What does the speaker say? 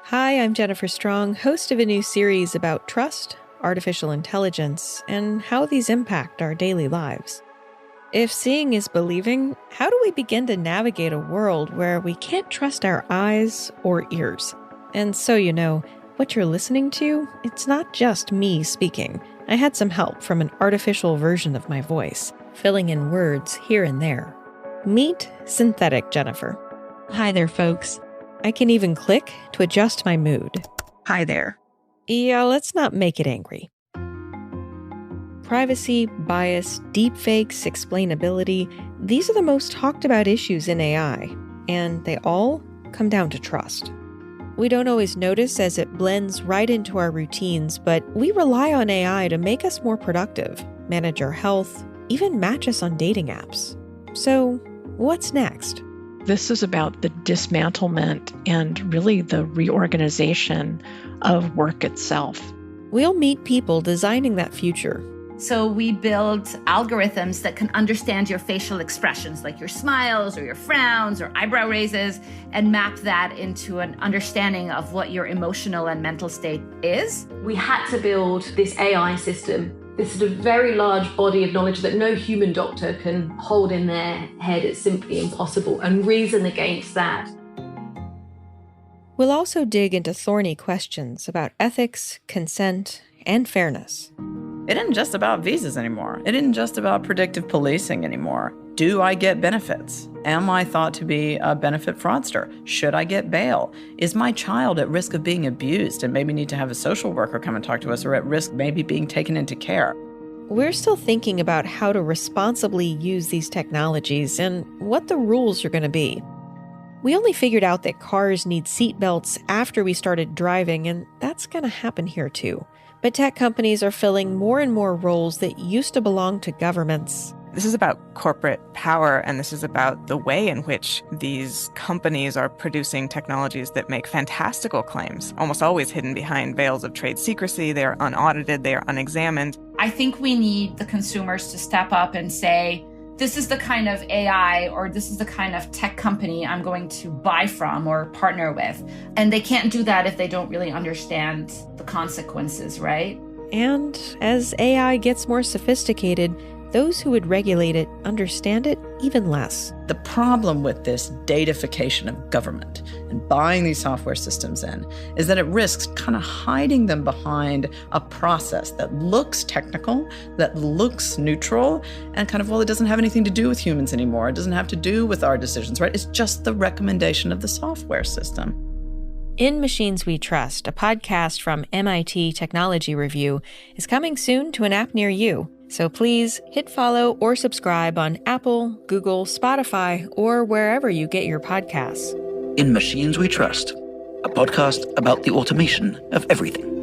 Hi, I'm Jennifer Strong, host of a new series about trust, artificial intelligence, and how these impact our daily lives. If seeing is believing, how do we begin to navigate a world where we can't trust our eyes or ears? And so you know, what you're listening to, it's not just me speaking. I had some help from an artificial version of my voice, filling in words here and there. Meet Synthetic Jennifer. Hi there, folks. I can even click to adjust my mood. Hi there. Yeah, let's not make it angry. Privacy, bias, deepfakes, explainability, these are the most talked about issues in AI, and they all come down to trust. We don't always notice as it blends right into our routines, but we rely on AI to make us more productive, manage our health, even match us on dating apps. So, what's next? This is about the dismantlement and really the reorganization of work itself. We'll meet people designing that future. So we build algorithms that can understand your facial expressions, like your smiles or your frowns or eyebrow raises, and map that into an understanding of what your emotional and mental state is. We had to build this AI system, this sort of very large body of knowledge that no human doctor can hold in their head. It's simply impossible, and reason against that. We'll also dig into thorny questions about ethics, consent, and fairness. It isn't just about visas anymore. It isn't just about predictive policing anymore. Do I get benefits? Am I thought to be a benefit fraudster? Should I get bail? Is my child at risk of being abused and maybe need to have a social worker come and talk to us, or at risk maybe being taken into care? We're still thinking about how to responsibly use these technologies and what the rules are going to be. We only figured out that cars need seatbelts after we started driving, and that's going to happen here too. But tech companies are filling more and more roles that used to belong to governments. This is about corporate power, and this is about the way in which these companies are producing technologies that make fantastical claims, almost always hidden behind veils of trade secrecy. They are unaudited, they are unexamined. I think we need the consumers to step up and say, this is the kind of AI or this is the kind of tech company I'm going to buy from or partner with. And they can't do that if they don't really understand the consequences, right? And as AI gets more sophisticated, those who would regulate it understand it even less. The problem with this datafication of government and buying these software systems in is that it risks kind of hiding them behind a process that looks technical, that looks neutral, and kind of, well, it doesn't have anything to do with humans anymore. It doesn't have to do with our decisions, right? It's just the recommendation of the software system. In Machines We Trust, a podcast from MIT Technology Review, is coming soon to an app near you. So please hit follow or subscribe on Apple, Google, Spotify, or wherever you get your podcasts. In Machines We Trust, a podcast about the automation of everything.